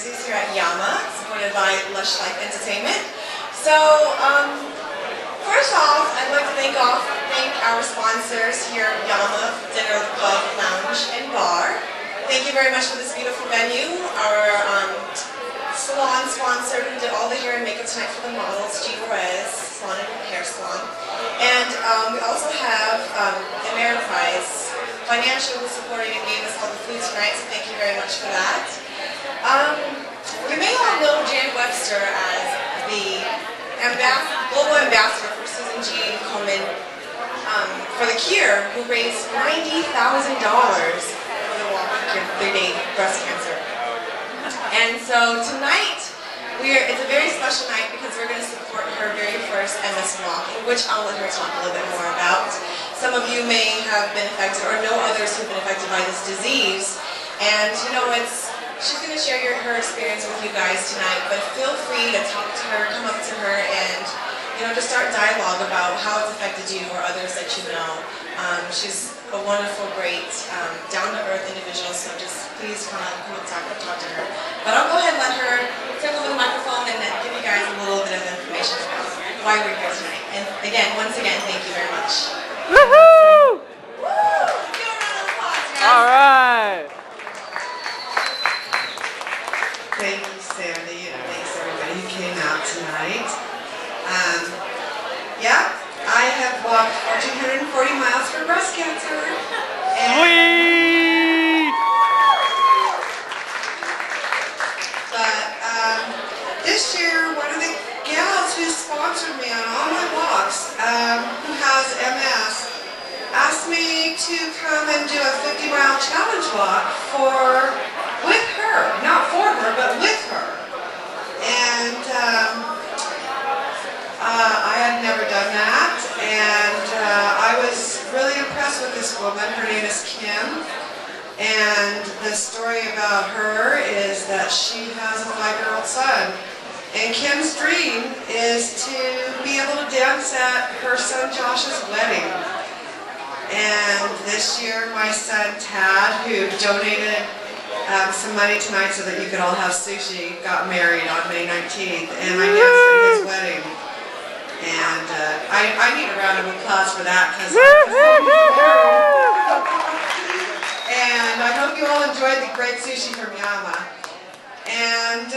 Raises here at Yama, supported by Lush Life Entertainment. So, first off, I'd like to thank our sponsors here at Yama Dinner Club, Lounge, and Bar. Thank you very much for this beautiful venue. Our salon sponsor who did all the hair and makeup tonight for the models, Salon and Hair Salon. And we also have Ameriprise financially supporting and gave us all the food tonight, so thank you very much for that. You may all know Jan Webster as the global ambassador for Susan G. Komen for the Cure, who raised $90,000 for the walk for 3-day breast cancer. And so tonight, it's a very special night because we're going to support her very first MS walk, which I'll let her talk a little bit more about. Some of you may have been affected or know others who've been affected by this disease. And you know, she's going to share her experience with you guys tonight, but feel free to talk to her, come up to her, and just start dialogue about how it's affected you or others that you know. She's a wonderful, great, down-to-earth individual, so just please come up talk to her. But I'll go ahead and let her take over the microphone and give you guys a little bit of information about why we're here tonight. And again, once again, thank you very much. Woohoo! Woo! Give a round of applause, guys. All right. Thank you, Sandy, and thanks everybody who came out tonight. I have walked 1,440 miles for breast cancer. Sweet! But this year, one of the gals who sponsored me on all my walks, who has MS, asked me to come and do a 50-mile challenge walk with her, not for her, but with her. And I had never done that, and I was really impressed with this woman. Her name is Kim, and the story about her is that she has a 5-year-old son. And Kim's dream is to be able to dance at her son Josh's wedding. And this year, my son Tad, who donated some money tonight so that you could all have sushi, got married on May 19th, and I danced at his wedding. And I need a round of applause for that, and I hope you all enjoyed the great sushi from Yama. And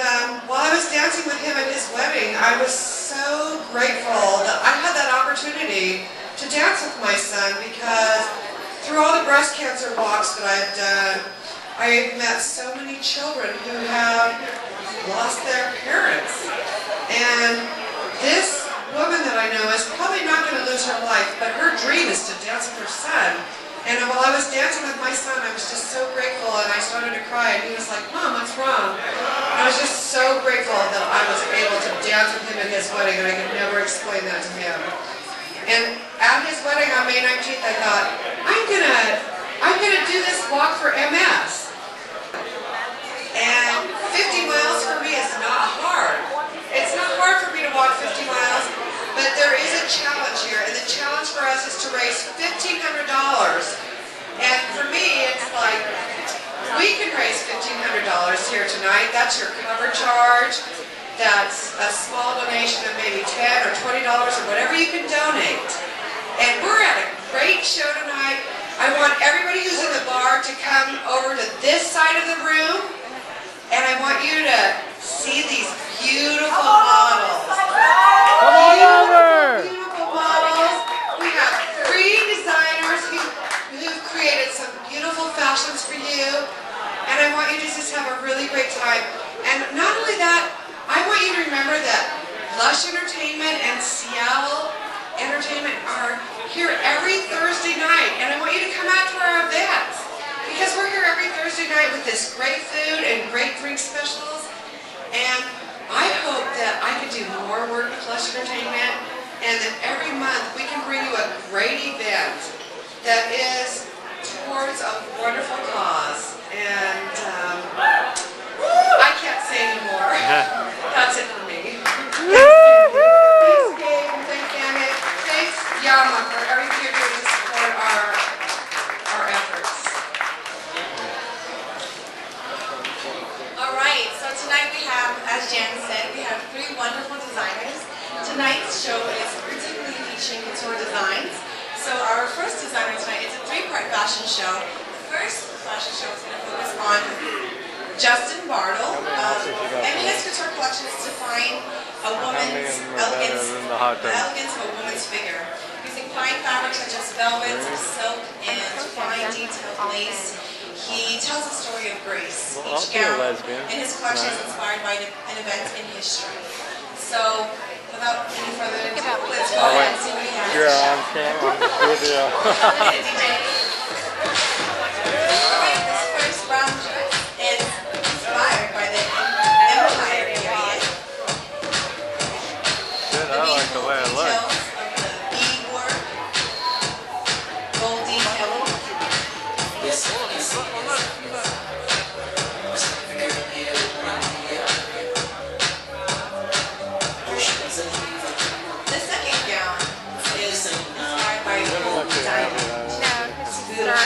while I was dancing with him at his wedding, I was so grateful that I had that opportunity to dance with my son, because through all the breast cancer walks that I've done, I've met so many children who have lost their parents. And this woman that I know is probably not going to lose her life, but her dream is to dance with her son. And while I was dancing with my son, I was just so grateful, and I started to cry, and he was like, "Mom, what's wrong?" And I was just so grateful that I was able to dance with him at his wedding, and I could never explain that to him. And at his wedding on May 19th, I thought, I'm gonna do this walk for MS. And 50 miles for me is not hard. It's not hard for me to walk 50 miles, but there is a challenge here, and the challenge for us is to raise $1,500. And for me, it's like, we can raise $1,500 here tonight. That's your cover charge. That's a small donation of maybe $10 or $20 or whatever you can donate. And we're at a great show tonight. I want everybody who's in the bar to come over to this side of the room, and I want you to see these beautiful models. Come on over! Beautiful models. We have 3 designers who've created some beautiful fashions for you, and I want you to just have a really great time. And not only that, I want you to remember that Lush Entertainment and Seattle Entertainment are here every Thursday night, and I want you to come out to our events, because we're here every Thursday night with this great food and great drink specials. And I hope that I can do more work with Lush Entertainment, and that every month we can bring you a great event that is towards a wonderful cause. And I can't say anymore. That's it for me. Thanks, Gabe, and thanks, Emmett. Thanks, Yama, for everything you're doing to support our efforts. All right, so tonight as Jan said, we have three wonderful designers. Tonight's show is particularly featuring couture designs. So our first designer tonight is a three-part fashion show. The first fashion show is going to focus on Justin Bartle. And his couture collection is to find a woman's elegance, the elegance of a woman's figure. Using fine fabrics such as velvet, silk, and fine detailed lace, he tells a story of grace. Each gown in his collection is inspired by an event in history. So, without any further ado, let's go ahead and see what he has to show. On camera. Alright, this first brown dress is inspired by the Empire period. Good, I like the way it looks. Beadwork, gold detailing. The second gown is inspired by gold diamond. Yeah, let's give it up.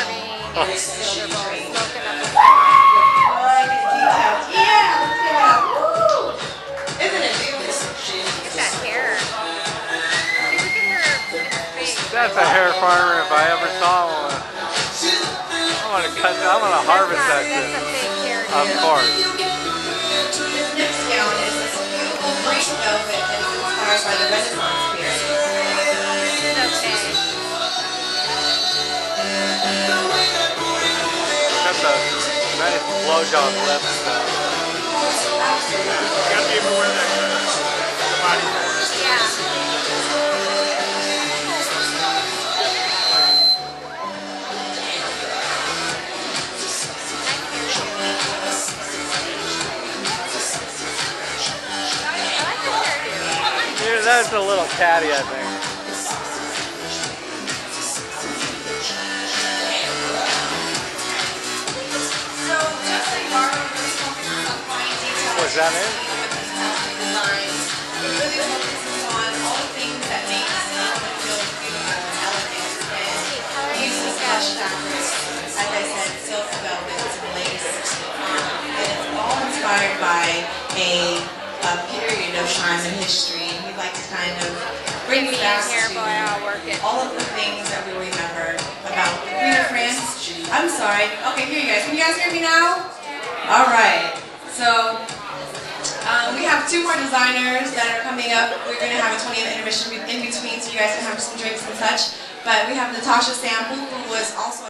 Woo! Isn't it beautiful? That's a hair farmer if I ever saw one. I want to cut. I want to harvest that shit. Of course. This next gown is this beautiful green velvet that is inspired by the Renaissance period. Got the nice blowjob lips. Gotta be able to wear that body. Yeah, that's a little catty, I think. So, Justin Bartle really focuses on fine details. Was that it? Designs. It really focuses on all the things that make someone feel beautiful and elegant. And he uses plush fabrics, as I said, silk, velvet, and lace. And it's all inspired by a period of time in history. We'd like to kind of bring it back to all of the things that we remember about the Queen of France. I'm sorry. Okay, here you guys. Can you guys hear me now? All right. So we have two more designers that are coming up. We're going to have a 20-minute intermission in between so you guys can have some drinks and such. But we have Natasha Sample, who was also